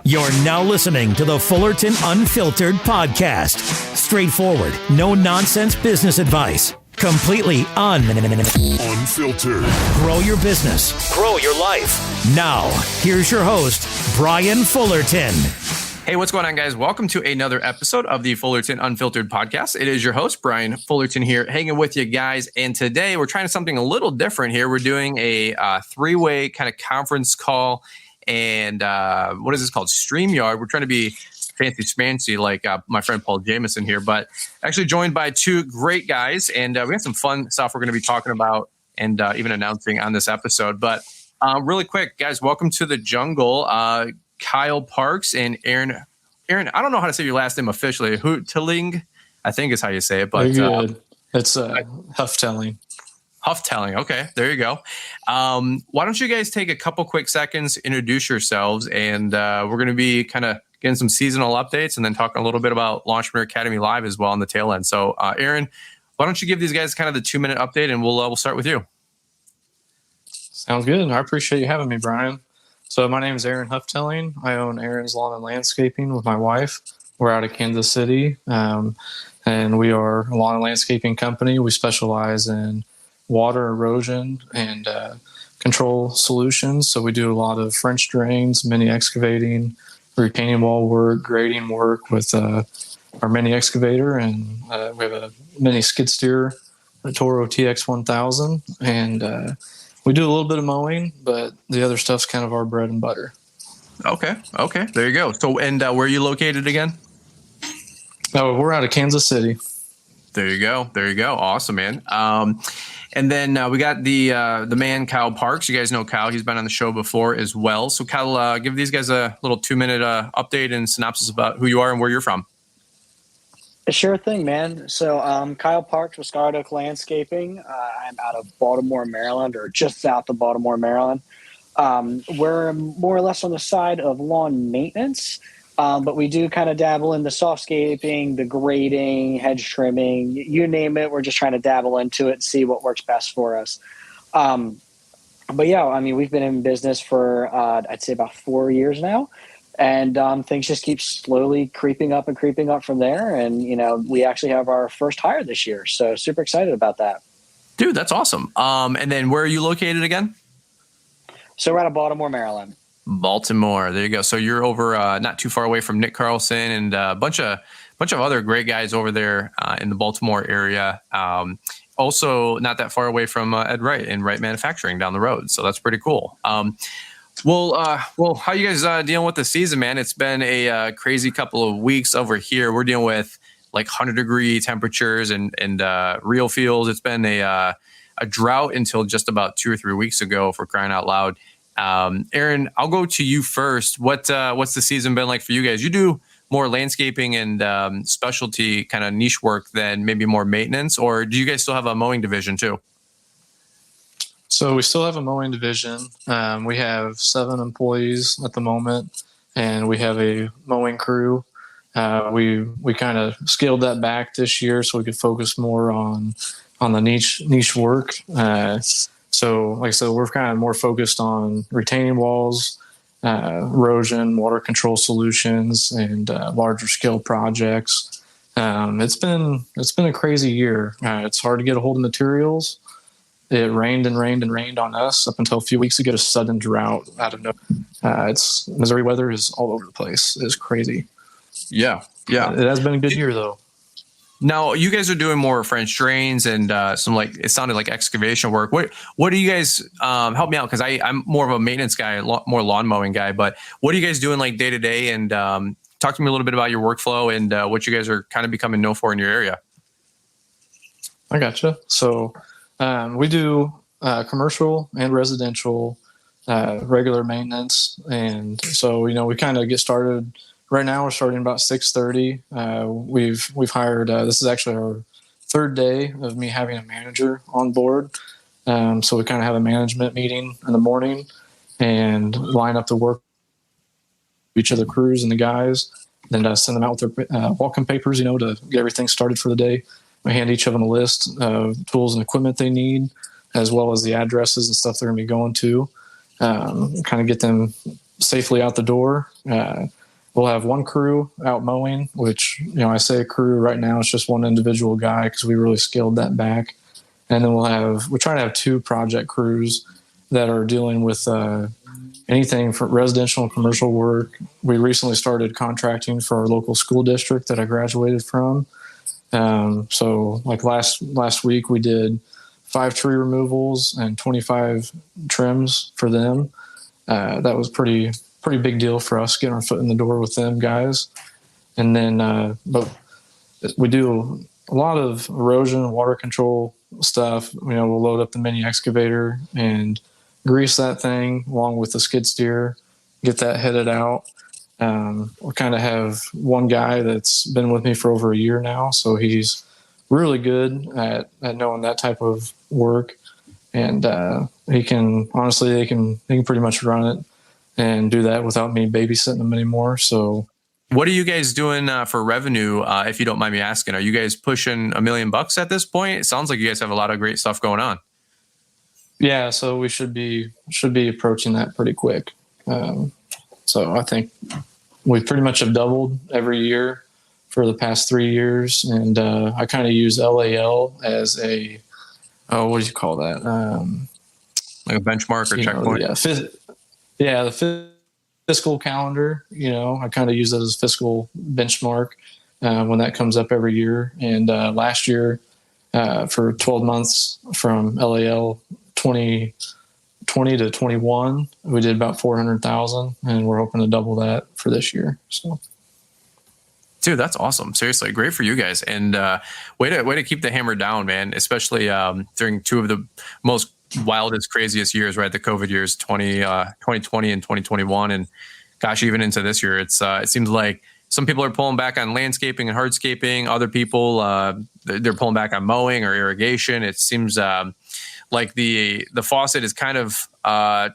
You're now listening to the Fullerton Unfiltered podcast. Straightforward, no nonsense business advice. Completely unfiltered. Grow your business. Grow your life. Now, here's your host, Brian Fullerton. Hey, what's going on, guys? Welcome to another episode of the Fullerton Unfiltered podcast. It is your host, Brian Fullerton, here, hanging with you guys. And today we're trying something a little different here. We're doing a three-way kind of conference call. And what is this called? StreamYard. We're trying to be fancy schmancy like my friend Paul Jameson here, but actually joined by two great guys. And we got some fun stuff we're going to be talking about and even announcing on this episode. But really quick, guys, welcome to the jungle. Kyle Parks and Aaron, I don't know how to say your last name officially. Houghtaling, I think is how you say it. But good. It's Houghtaling. Houghtaling. Okay, there you go. Why don't you guys take a couple quick seconds, introduce yourselves, and we're going to be kind of getting some seasonal updates and then talking a little bit about Launchpreneur Academy Live as well on the tail end. So, Aaron, why don't you give these guys kind of the 2-minute update, and we'll start with you. Sounds good. I appreciate you having me, Brian. So my name is Aaron Houghtaling. I own Aaron's Lawn and Landscaping with my wife. We're out of Kansas City, and we are a lawn and landscaping company. We specialize in water erosion and control solutions. So we do a lot of French drains, mini excavating, retaining wall work, grading work with our mini excavator, and we have a mini skid steer, a Toro TX 1000, and we do a little bit of mowing, but the other stuff's kind of our bread and butter. Okay, there you go. So, and where are you located again? Oh, we're out of Kansas City. There you go. Awesome, man. And then we got the man, Kyle Parks. You guys know Kyle. He's been on the show before as well. So, Kyle, give these guys a little 2-minute update and synopsis about who you are and where you're from. Sure thing, man. So Kyle Parks with Scarred Oak Landscaping. I'm out of Baltimore, Maryland, or just south of Baltimore, Maryland. We're more or less on the side of lawn maintenance, but we do kind of dabble in the softscaping, the grading, hedge trimming, you name it. We're just trying to dabble into it and see what works best for us. But yeah, I mean, we've been in business for, I'd say about 4 years now. And things just keep slowly creeping up from there. And, you know, we actually have our first hire this year. So super excited about that. Dude, that's awesome. And then where are you located again? So we're out of Baltimore, Maryland. Baltimore. There you go. So you're over not too far away from Nick Carlson and a bunch of other great guys over there in the Baltimore area. Also not that far away from Ed Wright in Wright Manufacturing down the road. So that's pretty cool. Well, how you guys dealing with the season, man? It's been a crazy couple of weeks over here. We're dealing with like 100-degree temperatures and real fields. It's been a drought until just about 2 or 3 weeks ago, for crying out loud. Aaron, I'll go to you first. What's the season been like for you guys? You do more landscaping and specialty kind of niche work than maybe more maintenance, or do you guys still have a mowing division too? So we still have a mowing division. We have 7 employees at the moment, and we have a mowing crew. We kind of scaled that back this year so we could focus more on the niche work. So like I said, we're kind of more focused on retaining walls, erosion, water control solutions, and larger scale projects. It's been a crazy year. It's hard to get a hold of materials. It rained on us up until a few weeks ago. A sudden drought out of nowhere. It's Missouri weather is all over the place. It's crazy. Yeah. It has been a good year though. Now you guys are doing more French drains and some, like, it sounded like excavation work. What do you guys help me out? Because I'm more of a maintenance guy, more lawn mowing guy. But what are you guys doing like day to day? And talk to me a little bit about your workflow and what you guys are kind of becoming known for in your area. I gotcha. So. We do commercial and residential, regular maintenance. And so, you know, we kind of get started right now. We're starting about 6:30. We've hired, this is actually our 3rd day of me having a manager on board. So we kind of have a management meeting in the morning and line up the work, each of the crews and the guys, then send them out with their welcome papers, you know, to get everything started for the day. We hand each of them a list of tools and equipment they need, as well as the addresses and stuff they're going to be going to. Kind of get them safely out the door. We'll have one crew out mowing, which, I say crew right now, it's just one individual guy because we really scaled that back. And then we're trying to have 2 project crews that are dealing with anything from residential and commercial work. We recently started contracting for our local school district that I graduated from. So like last week we did 5 tree removals and 25 trims for them. That was pretty big deal for us getting our foot in the door with them guys. And then, but we do a lot of erosion and water control stuff. We'll load up the mini excavator and grease that thing along with the skid steer, get that headed out. We kind of have one guy that's been with me for over a year now. So he's really good at knowing that type of work. And, they can pretty much run it and do that without me babysitting them anymore. So, what are you guys doing for revenue? If you don't mind me asking, are you guys pushing $1 million at this point? It sounds like you guys have a lot of great stuff going on. Yeah, so we should be approaching that pretty quick. So I think we pretty much have doubled every year for the past 3 years, and I kind of use LAL as a what do you call that? Like a benchmark or checkpoint. The fiscal calendar. I kind of use it as fiscal benchmark when that comes up every year. And last year, for 12 months from LAL 2020 to 21, we did about 400,000, and we're hoping to double that for this year. So. Dude, that's awesome. Seriously, great for you guys. And way to keep the hammer down, man, especially during 2 of the most wildest, craziest years, right? The COVID years, 2020 and 2021. And gosh, even into this year, it seems like some people are pulling back on landscaping and hardscaping. Other people, they're pulling back on mowing or irrigation. It seems like the faucet is kind of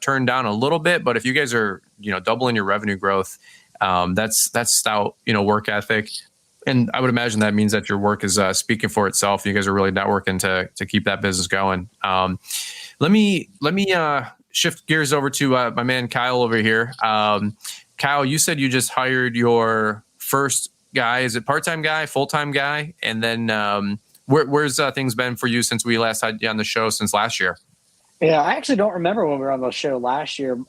turned down a little bit, but if you guys are, doubling your revenue growth, that's stout, work ethic. And I would imagine that means that your work is speaking for itself. You guys are really networking to keep that business going. Let me shift gears over to my man Kyle over here. Kyle, you said you just hired your first guy. Is it part-time guy, full-time guy? And then where's things been for you since we last had you on the show since last year? Yeah, I actually don't remember when we were on the show last year,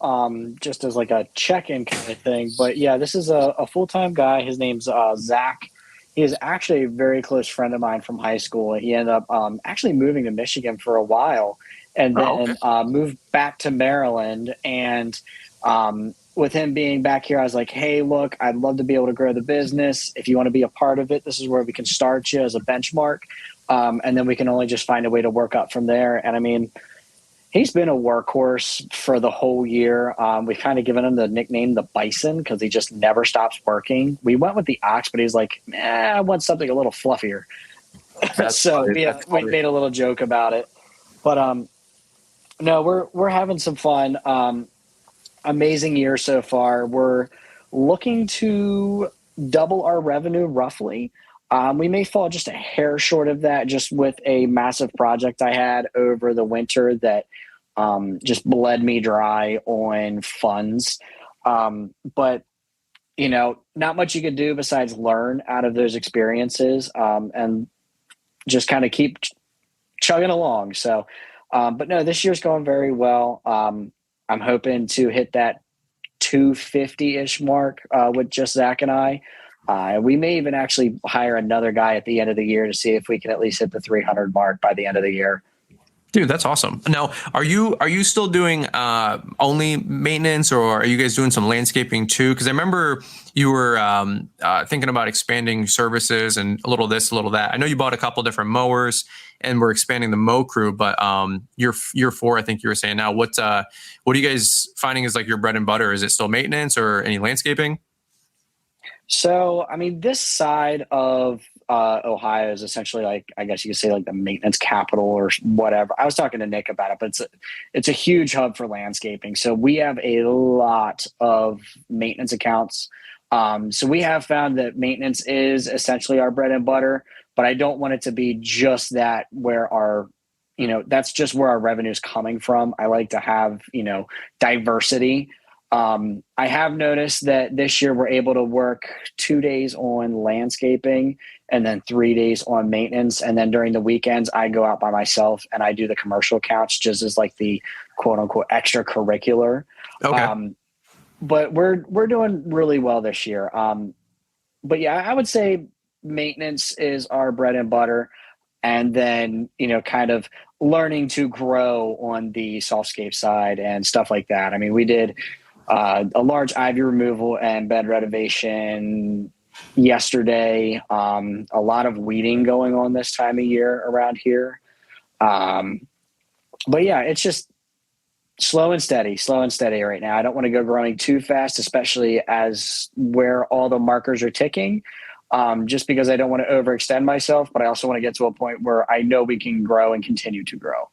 just as like a check-in kind of thing. But yeah, this is a full-time guy. His name's Zach. He is actually a very close friend of mine from high school. He ended up actually moving to Michigan for a while and then moved back to Maryland. And with him being back here, I was like, hey, look, I'd love to be able to grow the business. If you want to be a part of it, this is where we can start you as a benchmark. And then we can only just find a way to work up from there. And I mean, he's been a workhorse for the whole year. We've kind of given him the nickname the Bison because he just never stops working. We went with the Ox, but he's like, I want something a little fluffier. So we made a little joke about it. But no, we're having some fun. Amazing year so far. We're looking to double our revenue roughly. We may fall just a hair short of that just with a massive project I had over the winter that just bled me dry on funds. But, not much you can do besides learn out of those experiences and just kind of keep chugging along. So, but no, this year's going very well. I'm hoping to hit that 250-ish mark with just Zach and I. We may even actually hire another guy at the end of the year to see if we can at least hit the 300 mark by the end of the year. Dude, that's awesome. Now, are you still doing only maintenance, or are you guys doing some landscaping too? Because I remember you were thinking about expanding services and a little this, a little that. I know you bought a couple different mowers and we're expanding the mow crew, but year 4, I think you were saying now. What are you guys finding is like your bread and butter? Is it still maintenance or any landscaping? So, I mean, this side of Ohio is essentially like, I guess you could say like the maintenance capital or whatever. I was talking to Nick about it, but it's a huge hub for landscaping. So we have a lot of maintenance accounts. So we have found that maintenance is essentially our bread and butter, but I don't want it to be just that where that's just where our revenue is coming from. I like to have, diversity. I have noticed that this year we're able to work 2 days on landscaping and then 3 days on maintenance. And then during the weekends, I go out by myself and I do the commercial accounts just as like the quote unquote extracurricular. Okay. But we're doing really well this year. But yeah, I would say maintenance is our bread and butter. And then, kind of learning to grow on the softscape side and stuff like that. I mean, we did a large ivy removal and bed renovation yesterday. A lot of weeding going on this time of year around here. But yeah, it's just slow and steady right now. I don't want to go growing too fast, especially as where all the markers are ticking. Just because I don't want to overextend myself, but I also want to get to a point where I know we can grow and continue to grow.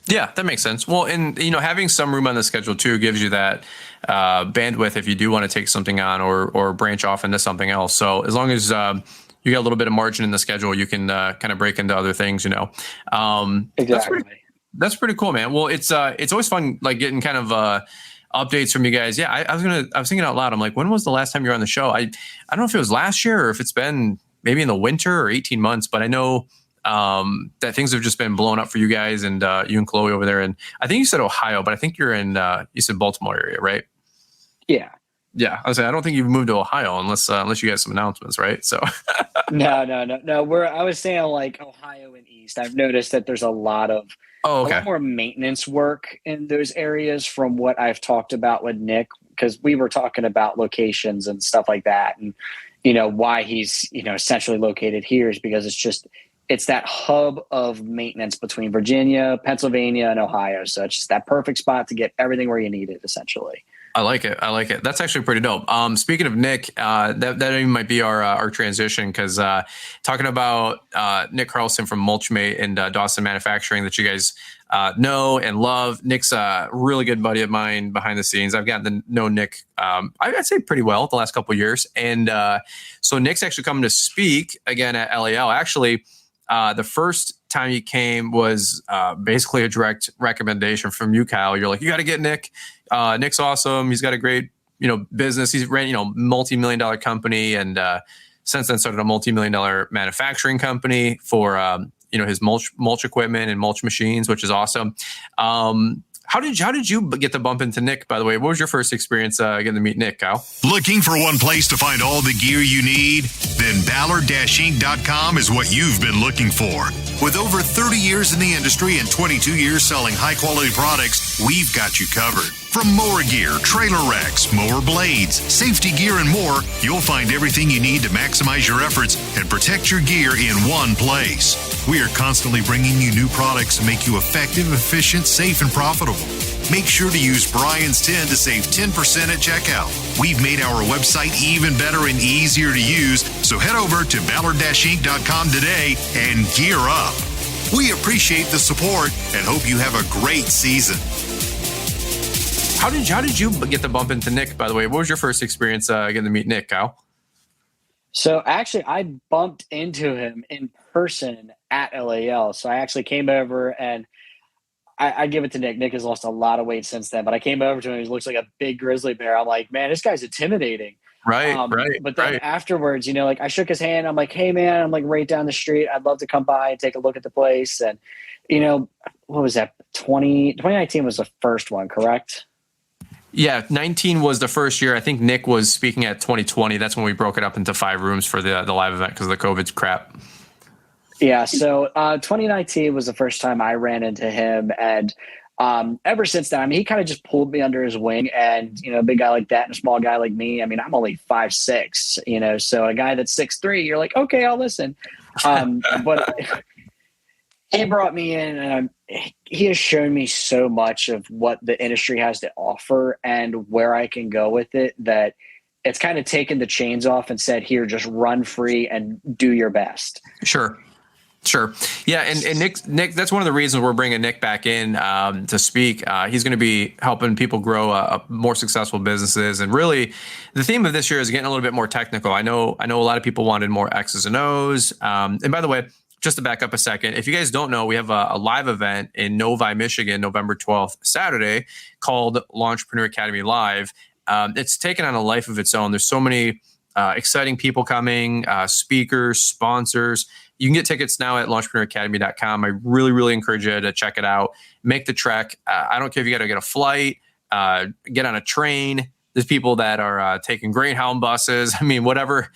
Yeah, that makes sense. Well, and having some room on the schedule too gives you that bandwidth if you do want to take something on or branch off into something else. So as long as you got a little bit of margin in the schedule, you can kind of break into other things. Exactly. That's pretty cool, man. Well, it's always fun, like getting kind of updates from you guys. Yeah, I was thinking out loud. I'm like, when was the last time you were on the show? I don't know if it was last year or if it's been maybe in the winter or 18 months, but I know that things have just been blown up for you guys and you and Chloe over there. And I think you said Ohio, but I think you're in you said Baltimore area, right? Yeah. Yeah, I was saying I don't think you've moved to Ohio unless you guys some announcements, right? So No. I was saying like Ohio and East. I've noticed that there's a lot of a lot more maintenance work in those areas from what I've talked about with Nick, because we were talking about locations and stuff like that, and why he's essentially located here is because it's that hub of maintenance between Virginia, Pennsylvania, and Ohio. So it's just that perfect spot to get everything where you need it, essentially. I like it. That's actually pretty dope. Speaking of Nick, that even might be our transition, because talking about Nick Carlson from Mulchmate and Dawson Manufacturing that you guys know and love. Nick's a really good buddy of mine behind the scenes. I've gotten to know Nick, I'd say pretty well the last couple of years. And so Nick's actually coming to speak again at LAL. Actually, the first time he came was basically a direct recommendation from you, Kyle. You're like, you got to get Nick. Nick's awesome. He's got a great, business. He's ran, multi-million-dollar company, and since then started a multi-million-dollar manufacturing company for, his mulch equipment and mulch machines, which is awesome. How did you get the bump into Nick, by the way? What was your first experience getting to meet Nick, Kyle? Looking for one place to find all the gear you need? Then Ballard-Inc.com is what you've been looking for. With over 30 years in the industry and 22 years selling high-quality products, we've got you covered. From mower gear, trailer racks, mower blades, safety gear, and more, you'll find everything you need to maximize your efforts and protect your gear in one place. We are constantly bringing you new products to make you effective, efficient, safe, and profitable. Make sure to use Brian's 10 to save 10% at checkout. We've made our website even better and easier to use, so head over to Ballard-Inc.com today and gear up. We appreciate the support and hope you have a great season. How did you get the bump into Nick, by the way? What was your first experience getting to meet Nick, Kyle? So actually, I bumped into him in person at LAL. So I actually came over, and I give it to Nick. Nick has lost a lot of weight since then, but I came over to him. He looks like a big grizzly bear. I'm like, man, this guy's intimidating. Right. But then afterwards, I shook his hand. I'm like, hey, man, I'm like right down the street. I'd love to come by and take a look at the place. And, what was that? 2019 was the first one, correct? Yeah, 19 was the first year. I think Nick was speaking at 2020. That's when we broke it up into 5 rooms for the live event because of the COVID crap. Yeah, so 2019 was the first time I ran into him. And ever since then, he kind of just pulled me under his wing. And, a big guy like that and a small guy like me, I'm only 5'6", so a guy that's 6'3", you're like, okay, I'll listen. But he brought me in, and he has shown me so much of what the industry has to offer and where I can go with it, that it's kind of taken the chains off and said, here, just run free and do your best. Sure. Yeah. And Nick, that's one of the reasons we're bringing Nick back in to speak. He's going to be helping people grow more successful businesses. And really the theme of this year is getting a little bit more technical. I know a lot of people wanted more X's and O's. And by the way, just to back up a second, if you guys don't know, we have a live event in Novi, Michigan, November 12th, Saturday, called Launchpreneur Academy Live. it's taken on a life of its own. There's so many exciting people coming, speakers, sponsors. You can get tickets now at launchpreneuracademy.com. I really, really encourage you to check it out. Make the trek. I don't care if you got to get a flight, get on a train. There's people that are taking Greyhound buses. I mean, whatever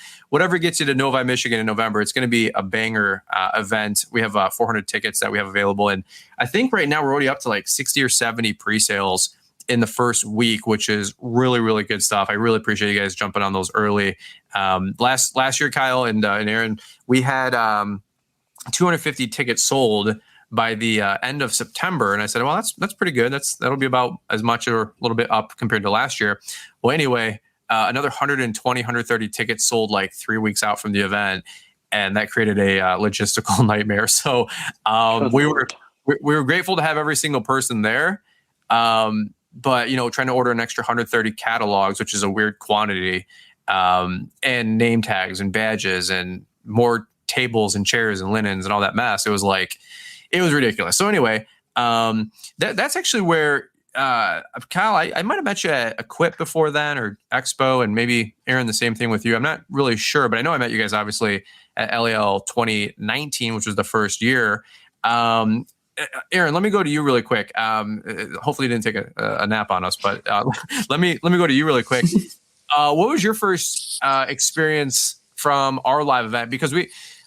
gets you to Novi, Michigan in November, it's going to be a banger event. We have 400 tickets that we have available. And I think right now we're already up to like 60 or 70 pre-sales in the first week, which is really, really good stuff. I really appreciate you guys jumping on those early. Last year, Kyle and Aaron, we had 250 tickets sold by the end of September. And I said, well, that's pretty good. That'll be about as much or a little bit up compared to last year. Well, anyway, another 120, 130 tickets sold like 3 weeks out from the event. And that created a logistical nightmare. So we were grateful to have every single person there. But, trying to order an extra 130 catalogs, which is a weird quantity, and name tags and badges and more tables and chairs and linens and all that mess. It was ridiculous. So anyway, that's actually where, Kyle, I might have met you at Equip before then or Expo, and maybe Aaron, the same thing with you. I'm not really sure, but I know I met you guys obviously at LAL 2019, which was the first year. Aaron, let me go to you really quick. Hopefully you didn't take a nap on us, but let me go to you really quick. What was your first experience from our live event? Because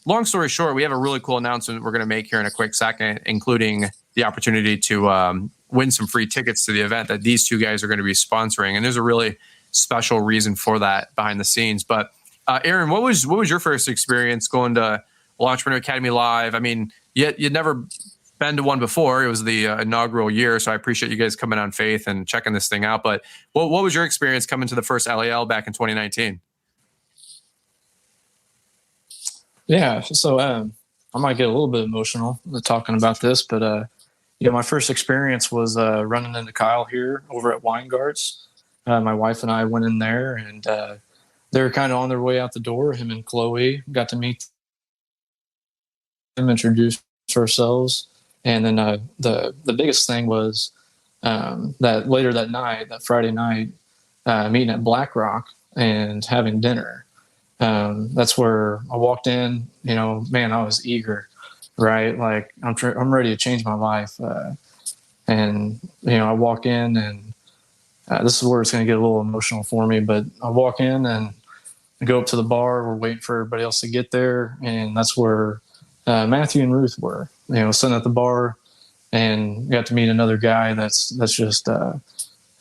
long story short, we have a really cool announcement we're going to make here in a quick second, including the opportunity to win some free tickets to the event that these two guys are going to be sponsoring. And there's a really special reason for that behind the scenes. But Aaron, what was your first experience going to Launchpreneur Academy Live? I mean, you'd never been to one before. It was the inaugural year, so I appreciate you guys coming on faith and checking this thing out. But what was your experience coming to the first LAL back in 2019? Yeah, so I might get a little bit emotional talking about this, but my first experience was running into Kyle here over at Weingarts. My wife and I went in there, and they were kind of on their way out the door. Him and Chloe got to meet them, introduce ourselves. And then the biggest thing was that later that night, that Friday night, meeting at Black Rock and having dinner. That's where I walked in. Man, I was eager, right? Like I'm ready to change my life. And I walk in, and this is where it's going to get a little emotional for me. But I walk in and I go up to the bar. We're waiting for everybody else to get there, and that's where Matthew and Ruth were, sitting at the bar, and got to meet another guy that's just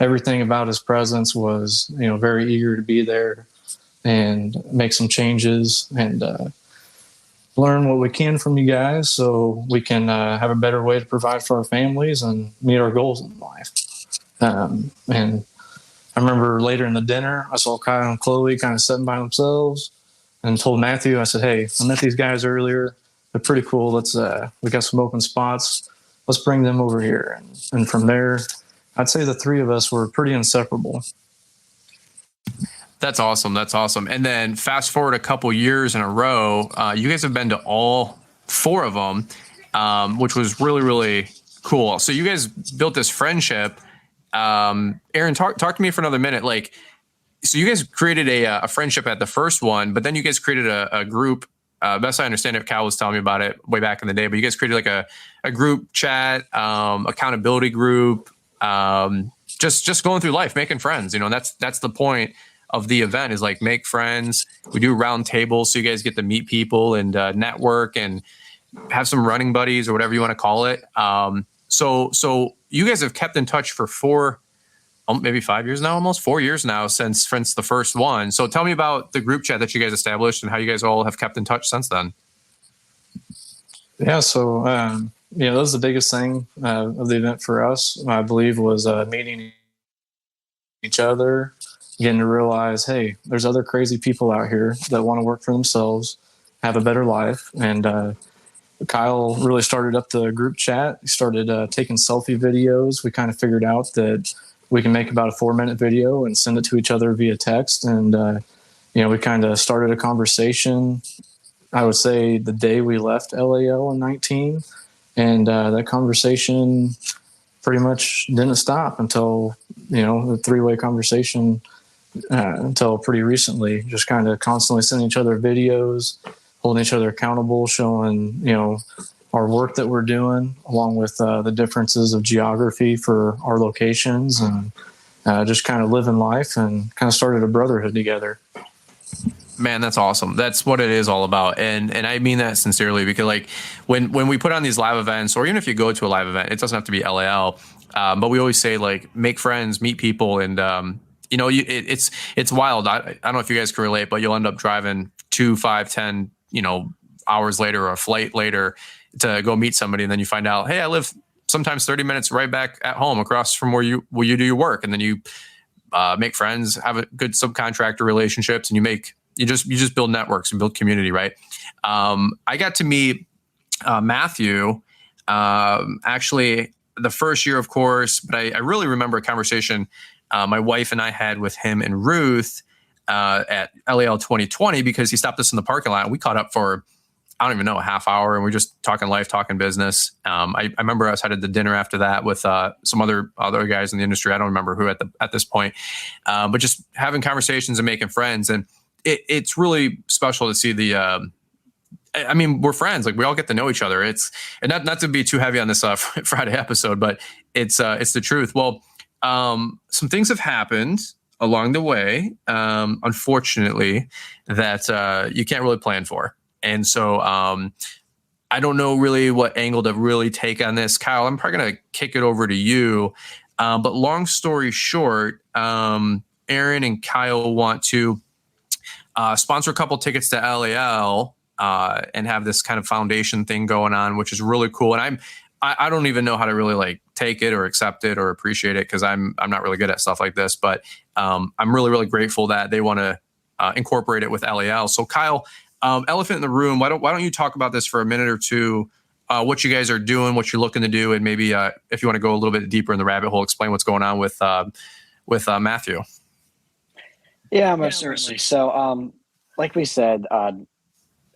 everything about his presence was, very eager to be there and make some changes and learn what we can from you guys so we can have a better way to provide for our families and meet our goals in life. And I remember later in the dinner, I saw Kyle and Chloe kind of sitting by themselves and told Matthew, I said, hey, I met these guys earlier. They're pretty cool. We got some open spots. Let's bring them over here. And from there, I'd say the three of us were pretty inseparable. That's awesome. That's awesome. And then fast forward a couple years in a row, you guys have been to all four of them, which was really, really cool. So you guys built this friendship. Aaron, talk to me for another minute. So you guys created a friendship at the first one, but then you guys created a group. Best I understand it, Cal was telling me about it way back in the day, but you guys created a group chat, accountability group, just going through life, making friends. That's the point of the event is make friends. We do round tables so you guys get to meet people and network and have some running buddies or whatever you want to call it. So you guys have kept in touch for maybe 5 years now, almost 4 years now since the first one. So tell me about the group chat that you guys established and how you guys all have kept in touch since then. Yeah. So, that was the biggest thing of the event for us, I believe, was meeting each other, getting to realize, hey, there's other crazy people out here that want to work for themselves, have a better life. And Kyle really started up the group chat. He started taking selfie videos. We kind of figured out that we can make about a 4-minute video and send it to each other via text. And, we kind of started a conversation, I would say, the day we left LAL in 19. And that conversation pretty much didn't stop until, the 3-way conversation until pretty recently, just kind of constantly sending each other videos, holding each other accountable, showing, our work that we're doing, along with the differences of geography for our locations, and just kind of living life, and kind of started a brotherhood together. Man, that's awesome. That's what it is all about. And I mean that sincerely, because like when we put on these live events, or even if you go to a live event, it doesn't have to be LAL, but we always say, like, make friends, meet people. And, it's wild. I don't know if you guys can relate, but you'll end up driving 2, 5, 10, hours later, or a flight later, to go meet somebody. And then you find out, hey, I live sometimes 30 minutes right back at home across from where you do your work. And then you make friends, have a good subcontractor relationships, and you just build networks and build community, right? I got to meet Matthew actually the first year, of course, but I really remember a conversation my wife and I had with him and Ruth at LAL 2020, because he stopped us in the parking lot. We caught up for, I don't even know, a half hour, and we're just talking life, talking business. I remember us headed to dinner after that with some other guys in the industry. I don't remember who at this point, but just having conversations and making friends. And it's really special to see we're friends. Like, we all get to know each other. And not to be too heavy on this Friday episode, but it's the truth. Well, some things have happened along the way, unfortunately, that you can't really plan for. And so I don't know really what angle to really take on this. Kyle, I'm probably going to kick it over to you. But long story short, Aaron and Kyle want to sponsor a couple tickets to LAL and have this kind of foundation thing going on, which is really cool. And I don't even know how to really like take it or accept it or appreciate it, because I'm not really good at stuff like this. But I'm really, really grateful that they want to incorporate it with LAL. So Kyle, elephant in the room, why don't you talk about this for a minute or two, what you guys are doing, what you're looking to do, and maybe if you want to go a little bit deeper in the rabbit hole, explain what's going on with Matthew. Yeah, most certainly. So, like we said,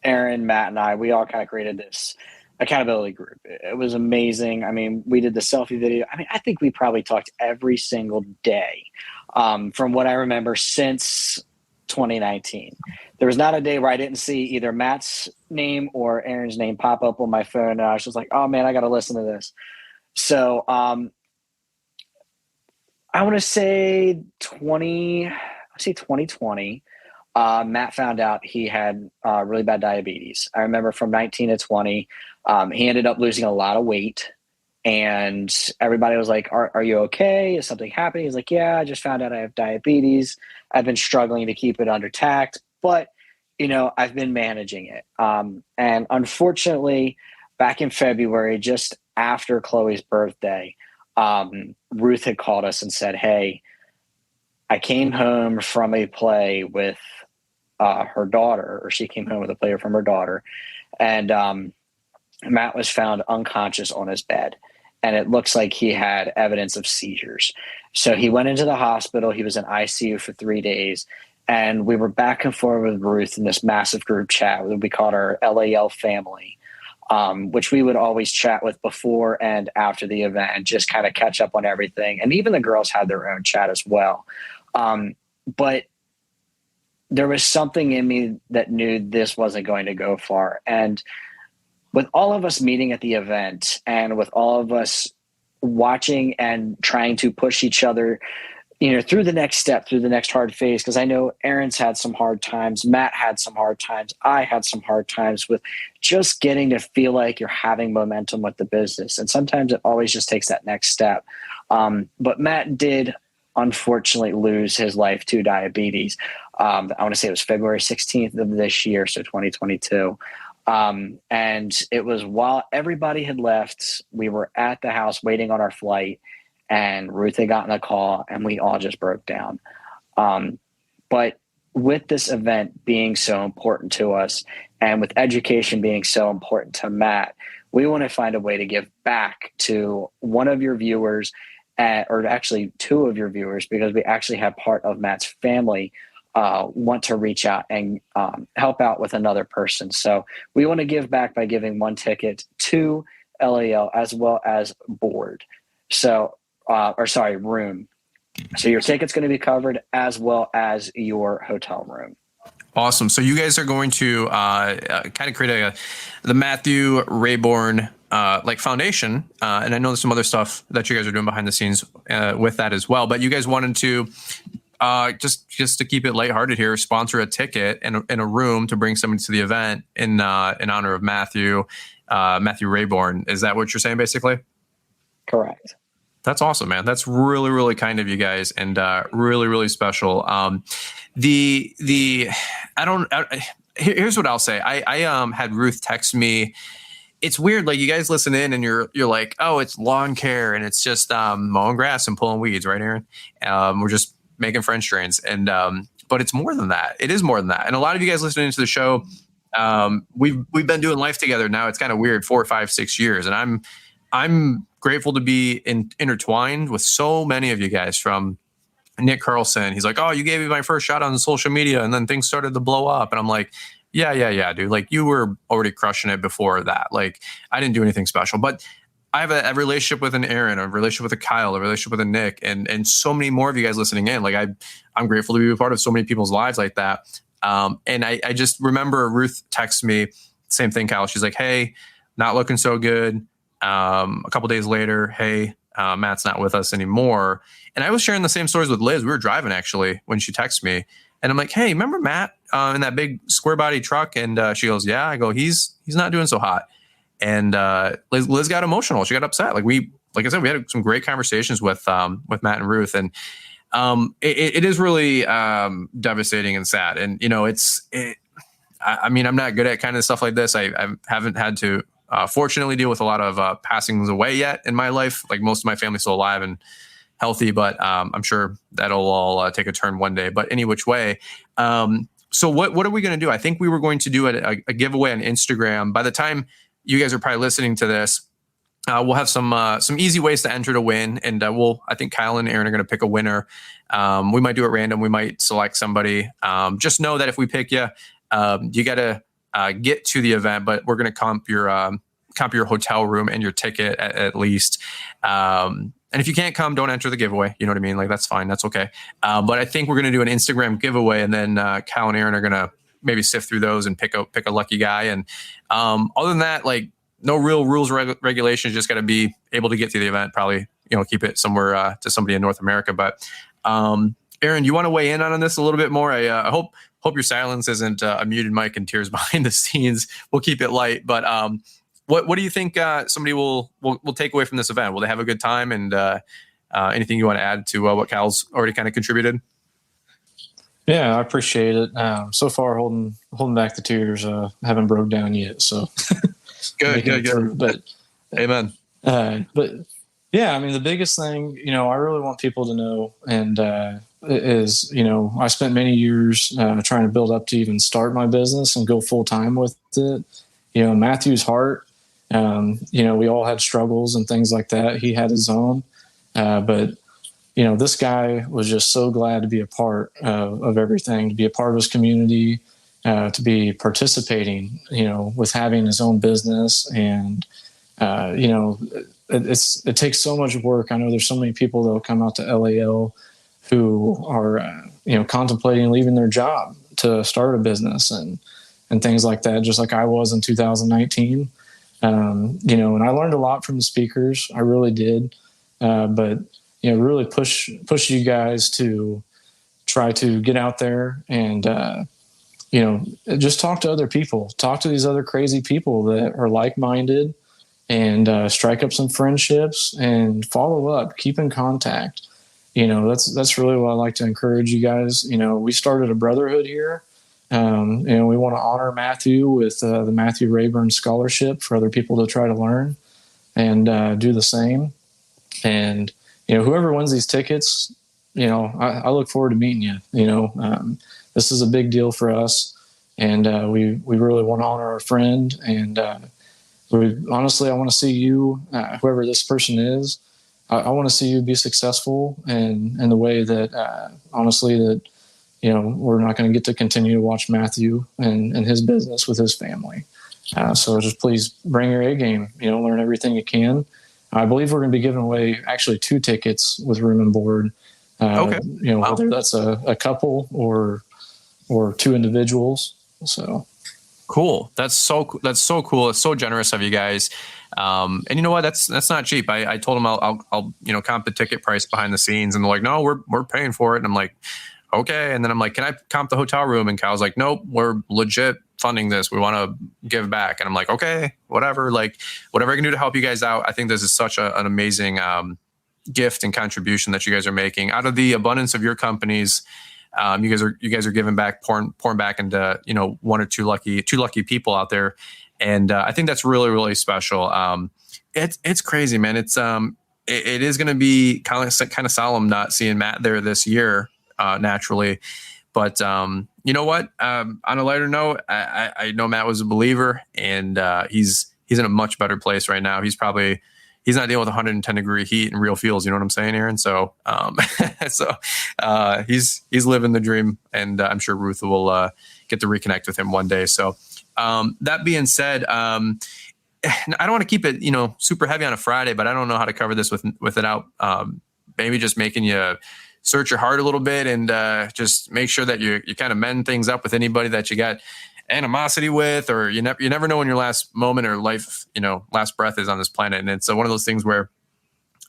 Aaron, Matt, and we all kind of created this accountability group. It was amazing. I mean, we did the selfie video. I mean, I think we probably talked every single day, from what I remember, since 2019. There was not a day where I didn't see either Matt's name or Aaron's name pop up on my phone, and I was just like, oh man, I got to listen to this. So I want to say 2020, Matt found out he had really bad diabetes. I remember from 19 to 20, he ended up losing a lot of weight, and everybody was like, are you okay? Is something happening? He's like, yeah, I just found out I have diabetes. I've been struggling to keep it under tact, but I've been managing it. And unfortunately, back in February, just after Chloe's birthday, Ruth had called us and said, hey, I came home from a play with her daughter, or she came home with a play from her daughter, and Matt was found unconscious on his bed, and it looks like he had evidence of seizures. So he went into the hospital. He was in ICU for 3 days, and we were back and forth with Ruth in this massive group chat that we called our LAL family, which we would always chat with before and after the event and just kind of catch up on everything. And even the girls had their own chat as well. But there was something in me that knew this wasn't going to go far. And with all of us meeting at the event, and with all of us watching and trying to push each other, through the next step, through the next hard phase, because I know Aaron's had some hard times, Matt had some hard times, I had some hard times with just getting to feel like you're having momentum with the business. And sometimes it always just takes that next step. But Matt did unfortunately lose his life to diabetes. I want to say it was February 16th of this year, so 2022. And it was while everybody had left, we were at the house waiting on our flight, and Ruth had gotten a call, and we all just broke down. But with this event being so important to us, and with education being so important to Matt, we want to find a way to give back to one of your viewers, or actually two of your viewers, because we actually have part of Matt's family want to reach out and help out with another person. So we want to give back by giving one ticket to LAL as well as board. So, room. So your ticket's going to be covered as well as your hotel room. Awesome. So you guys are going to kind of create the Matthew Rayborn like foundation, and I know there's some other stuff that you guys are doing behind the scenes with that as well. But you guys wanted to just to keep it lighthearted here, sponsor a ticket and a room to bring somebody to the event in honor of Matthew Rayborn. Is that what you're saying, basically? Correct. That's awesome, man. That's really, really kind of you guys, and really, really special. Here's what I'll say. I had Ruth text me. It's weird. Like, you guys listen in and you're like, oh, it's lawn care and it's just mowing grass and pulling weeds, right, Aaron? We're just making French drains, and but it's more than that. It is more than that. And a lot of you guys listening to the show, we've been doing life together now. It's kind of weird, 4, 5, 6 years, and I'm grateful to be intertwined with so many of you guys. From Nick Carlson, he's like, oh, you gave me my first shot on social media, and then things started to blow up, and I'm like, yeah, dude. Like, you were already crushing it before that. Like, I didn't do anything special, but I have a relationship with an Aaron, a relationship with a Kyle, a relationship with a Nick, and so many more of you guys listening in. Like, I'm grateful to be a part of so many people's lives like that. And I just remember Ruth texted me, same thing, Kyle. She's like, hey, not looking so good. A couple days later, hey, Matt's not with us anymore. And I was sharing the same stories with Liz. We were driving, actually, when she texted me. And I'm like, hey, remember Matt in that big square body truck? And she goes, yeah. I go, he's not doing so hot. And Liz got emotional. She got upset. Like I said, we had some great conversations with Matt and Ruth. And it is really devastating and sad. And, you know, I mean, I'm not good at kind of stuff like this. I haven't had to fortunately deal with a lot of passings away yet in my life. Like, most of my family's still alive and healthy, but I'm sure that'll all take a turn one day. But any which way. So what are we going to do? I think we were going to do a giveaway on Instagram. By the time you guys are probably listening to this, we'll have some easy ways to enter to win. And I think Kyle and Aaron are going to pick a winner. We might do it random. We might select somebody. Just know that if we pick you, you got to get to the event, but we're going to comp your hotel room and your ticket at least. And if you can't come, don't enter the giveaway. You know what I mean? Like, that's fine. That's okay. But I think we're going to do an Instagram giveaway, and then Kyle and Aaron are going to maybe sift through those and pick a lucky guy. And other than that, like, no real rules or regulations. Just got to be able to get to the event. Probably, keep it somewhere to somebody in North America. But Aaron, you want to weigh in on this a little bit more? I hope your silence isn't a muted mic and tears behind the scenes. We'll keep it light. But what do you think somebody will take away from this event? Will they have a good time? And anything you want to add to what Cal's already kind of contributed? Yeah, I appreciate it. So far, holding back the tears. Haven't broke down yet. So good. But amen. But yeah, I mean, the biggest thing, I really want people to know, and is, I spent many years trying to build up to even start my business and go full time with it. Matthew's heart. We all had struggles and things like that. He had his own, but this guy was just so glad to be a part of everything, to be a part of his community, to be participating, with having his own business. And, it takes so much work. I know there's so many people that will come out to LAL who are, contemplating leaving their job to start a business and things like that, just like I was in 2019. And I learned a lot from the speakers. I really did. But really push you guys to try to get out there and, just talk to other people, talk to these other crazy people that are like-minded, and strike up some friendships and follow up, keep in contact. That's really what I like to encourage you guys. We started a brotherhood here. And we want to honor Matthew with the Matthew Rayburn Scholarship for other people to try to learn and do the same. And, whoever wins these tickets, I look forward to meeting you. This is a big deal for us, and we really want to honor our friend. And honestly, I want to see you, whoever this person is, I want to see you be successful in the way that, honestly, that, we're not going to get to continue to watch Matthew and his business with his family. So just please bring your A game, learn everything you can. I believe we're going to be giving away actually 2 tickets with room and board. Okay. Wow. Whether that's a couple or two individuals. So cool. That's so cool. It's so generous of you guys. And you know what? That's not cheap. I told them I'll comp the ticket price behind the scenes, and they're like, no, we're paying for it. And I'm like, okay. And then I'm like, can I comp the hotel room? And Kyle's like, nope, we're legit funding this. We want to give back. And I'm like, okay, whatever. Like, whatever I can do to help you guys out. I think this is such an amazing gift and contribution that you guys are making out of the abundance of your companies. You guys are giving back, pouring back into one or two lucky people out there, and I think that's really, really special. It's crazy, man. It is going to be kind of solemn not seeing Matt there this year, naturally. But you know what? On a lighter note, I know Matt was a believer, and he's in a much better place right now. He's not dealing with 110 degree heat and real feels. You know what I'm saying, Aaron? So, he's living the dream, and I'm sure Ruth will get to reconnect with him one day. So, that being said, I don't want to keep it, super heavy on a Friday, but I don't know how to cover this without maybe just making you search your heart a little bit and just make sure that you kind of mend things up with anybody that you got animosity with, or you never know when your last moment or life, last breath is on this planet. And it's one of those things where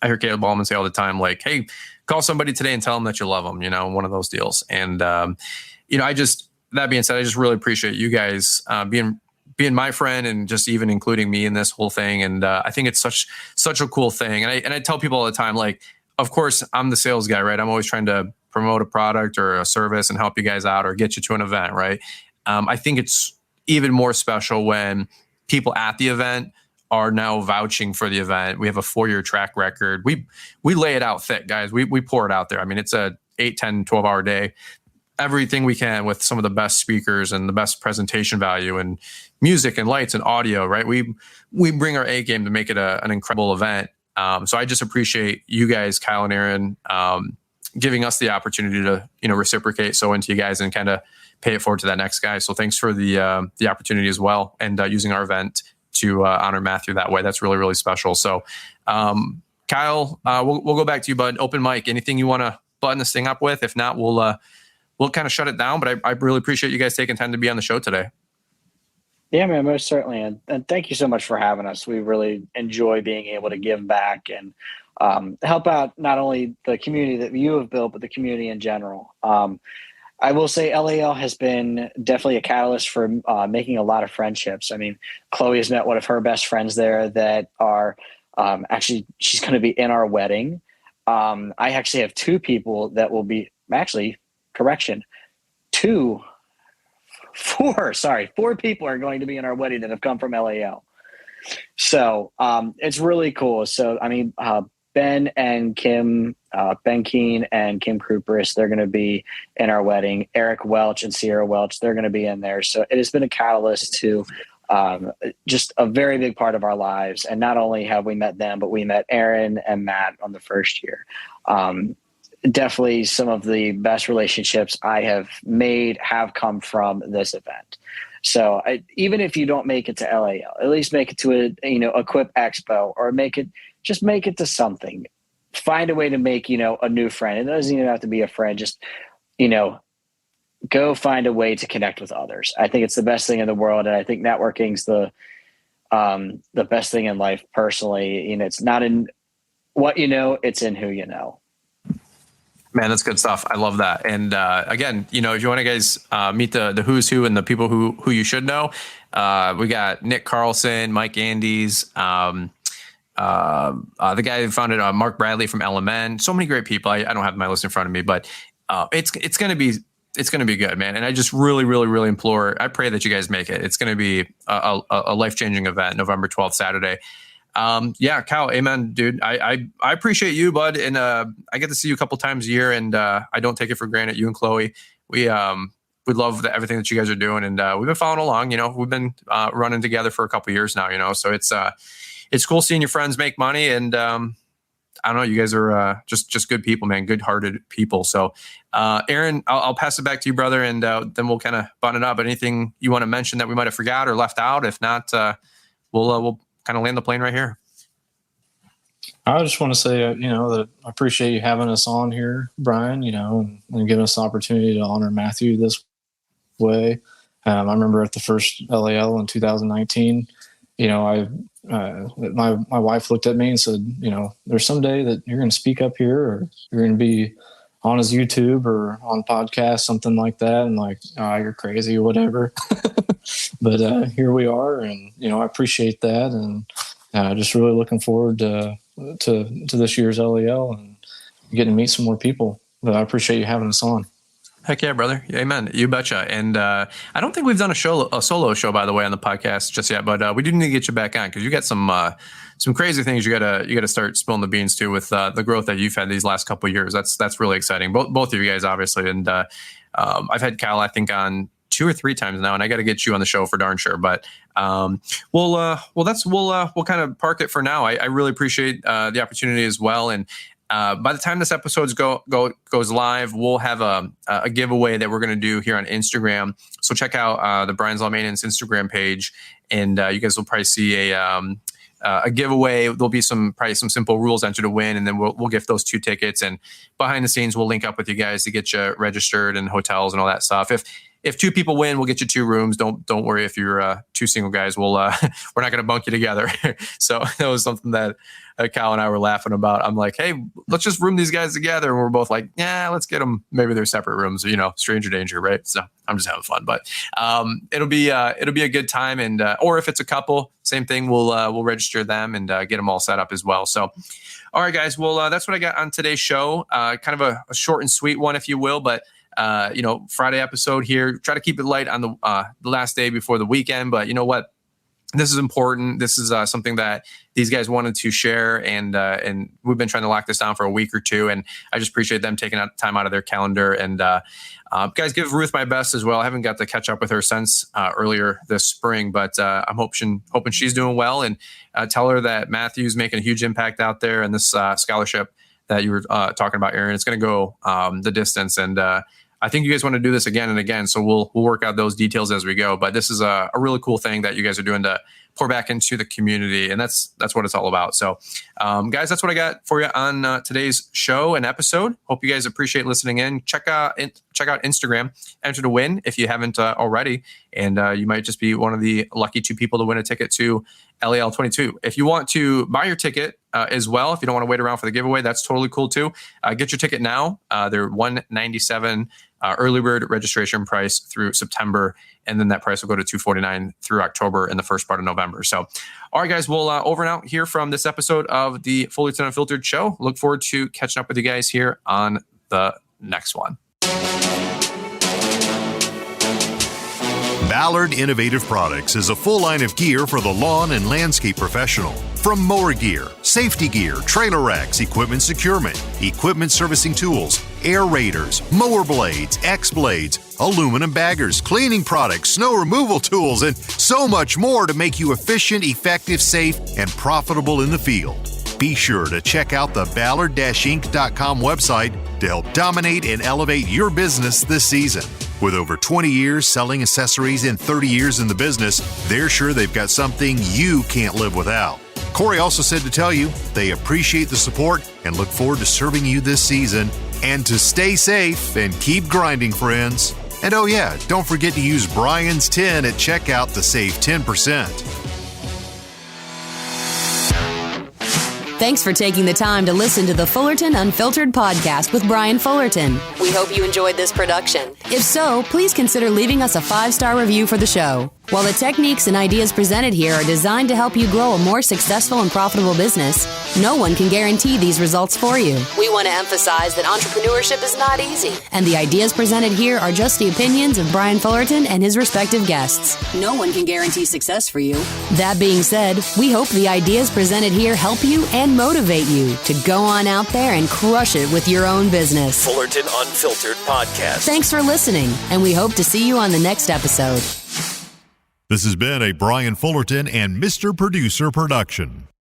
I hear Caleb Ballman say all the time, like, hey, call somebody today and tell them that you love them, one of those deals. And, that being said, I just really appreciate you guys being my friend and just even including me in this whole thing. And I think it's such a cool thing. And I tell people all the time, like, of course I'm the sales guy, right? I'm always trying to promote a product or a service and help you guys out or get you to an event, right? I think it's even more special when people at the event are now vouching for the event. We have a 4-year track record. We lay it out thick, guys. We pour it out there. I mean, it's a 8, 10, 12-hour day. Everything we can with some of the best speakers and the best presentation value and music and lights and audio, right? We bring our A game to make it an incredible event. So I just appreciate you guys, Kyle and Aaron, giving us the opportunity to, reciprocate so into you guys and kind of pay it forward to that next guy. So thanks for the opportunity as well, and using our event to honor Matthew that way. That's really, really special. So, Kyle, we'll go back to you, bud. Open mic. Anything you want to button this thing up with? If not, we'll kind of shut it down. But I really appreciate you guys taking time to be on the show today. Yeah, man, most certainly. And thank you so much for having us. We really enjoy being able to give back and help out not only the community that you have built, but the community in general. I will say LAL has been definitely a catalyst for making a lot of friendships. I mean, Chloe has met one of her best friends there that are actually, she's going to be in our wedding. I actually have 2 people that will be, four people are going to be in our wedding that have come from LAL. So it's really cool. So, I mean, Ben and Kim, Ben Keene and Kim Kruperis, they're going to be in our wedding. Eric Welch and Sierra Welch, they're going to be in there. So it has been a catalyst to just a very big part of our lives. And not only have we met them, but we met Aaron and Matt on the first year. Definitely some of the best relationships I have made have come from this event. So even if you don't make it to LAL, at least make it to a Quip Expo, or make it to something. Find a way to make, a new friend. It doesn't even have to be a friend. Just, go find a way to connect with others. I think it's the best thing in the world. And I think networking's the best thing in life personally. It's not in what you know, it's in who you know. Man, that's good stuff. I love that. And again, if you want to guys meet the who's who and the people who you should know, we got Nick Carlson, Mike Andes, the guy who founded Mark Bradley from LMN. So many great people. I don't have my list in front of me, but it's going to be good, man. And I just really, really, really implore. I pray that you guys make it. It's going to be a life-changing event, November 12th, Saturday. Yeah, Kyle, amen, dude. I appreciate you, bud. And I get to see you a couple times a year, and I don't take it for granted. You and Chloe, we love everything that you guys are doing, and we've been following along. We've been running together for a couple years now. So it's cool seeing your friends make money, and I don't know, you guys are just good people, man, good-hearted people. So, Aaron, I'll pass it back to you, brother, and then we'll kind of button it up. Anything you want to mention that we might have forgot or left out? If not, we'll kind of land the plane right here. I just want to say, that I appreciate you having us on here, Brian, and giving us the opportunity to honor Matthew this way. I remember at the first LAL in 2019, my wife looked at me and said, there's someday that you're going to speak up here, or you're going to be on his YouTube or on podcast, something like that. And like, oh, you're crazy or whatever. But here we are, and I appreciate that, and just really looking forward to this year's LEL and getting to meet some more people. But I appreciate you having us on. Heck yeah, brother. Amen. You betcha. And I don't think we've done a solo show, by the way, on the podcast just yet, but we do need to get you back on, because you got some crazy things you gotta start spilling the beans to with the growth that you've had these last couple of years. That's really exciting. Both of you guys, obviously. And I've had Kyle, I think, on 2 or 3 times now, and I got to get you on the show for darn sure. But we'll kind of park it for now. I really appreciate the opportunity as well. And by the time this episode goes live, we'll have a giveaway that we're going to do here on Instagram. So check out the Brian's Law Maintenance Instagram page, and you guys will probably see a giveaway. There'll be some simple rules enter to win, and then we'll gift those 2 tickets. And behind the scenes, we'll link up with you guys to get you registered and hotels and all that stuff. If 2 people win, we'll get you 2 rooms. Don't worry if you're 2 single guys. We're not going to bunk you together. So that was something that Kyle and I were laughing about. I'm like, hey, let's just room these guys together. And we're both like, yeah, let's get them. Maybe they're separate rooms, stranger danger, right? So I'm just having fun, but it'll be a good time. And or if it's a couple, same thing. We'll register them and get them all set up as well. So, all right, guys. Well, that's what I got on today's show. Kind of a short and sweet one, if you will, but. Friday episode here. Try to keep it light on the last day before the weekend, but you know what? This is important. This is something that these guys wanted to share, and we've been trying to lock this down for a week or 2, and I just appreciate them taking time out of their calendar. And guys, give Ruth my best as well. I haven't got to catch up with her since earlier this spring, but I'm hoping she's doing well, and tell her that Matthew's making a huge impact out there, and this scholarship that you were talking about, Aaron, it's going to go the distance. And I think you guys want to do this again and again. So we'll work out those details as we go. But this is a really cool thing that you guys are doing to pour back into the community. And that's what it's all about. So guys, that's what I got for you on today's show and episode. Hope you guys appreciate listening in. Check out Instagram, enter to win if you haven't already. And you might just be one of the lucky 2 people to win a ticket to LAL 22. If you want to buy your ticket as well, if you don't want to wait around for the giveaway, that's totally cool too. Get your ticket now. They're $197 early bird registration price through September, and then that price will go to $249 through October and the first part of November. So, all right, guys, we'll over and out here from this episode of the Fullerton Unfiltered show. Look forward to catching up with you guys here on the next one. Ballard Innovative Products is a full line of gear for the lawn and landscape professional. From mower gear, safety gear, trailer racks, equipment securement, equipment servicing tools, aerators, mower blades, X-blades, aluminum baggers, cleaning products, snow removal tools, and so much more to make you efficient, effective, safe, and profitable in the field. Be sure to check out the Ballard-Inc.com website to help dominate and elevate your business this season. With over 20 years selling accessories and 30 years in the business, they're sure they've got something you can't live without. Corey also said to tell you they appreciate the support and look forward to serving you this season, and to stay safe and keep grinding, friends. And oh yeah, don't forget to use Brian's 10 at checkout to save 10%. Thanks for taking the time to listen to the Fullerton Unfiltered podcast with Brian Fullerton. We hope you enjoyed this production. If so, please consider leaving us a 5-star review for the show. While the techniques and ideas presented here are designed to help you grow a more successful and profitable business, no one can guarantee these results for you. We want to emphasize that entrepreneurship is not easy, and the ideas presented here are just the opinions of Brian Fullerton and his respective guests. No one can guarantee success for you. That being said, we hope the ideas presented here help you and motivate you to go on out there and crush it with your own business. Fullerton Unfiltered Podcast. Thanks for listening, and we hope to see you on the next episode. This has been a Brian Fullerton and Mr. Producer production.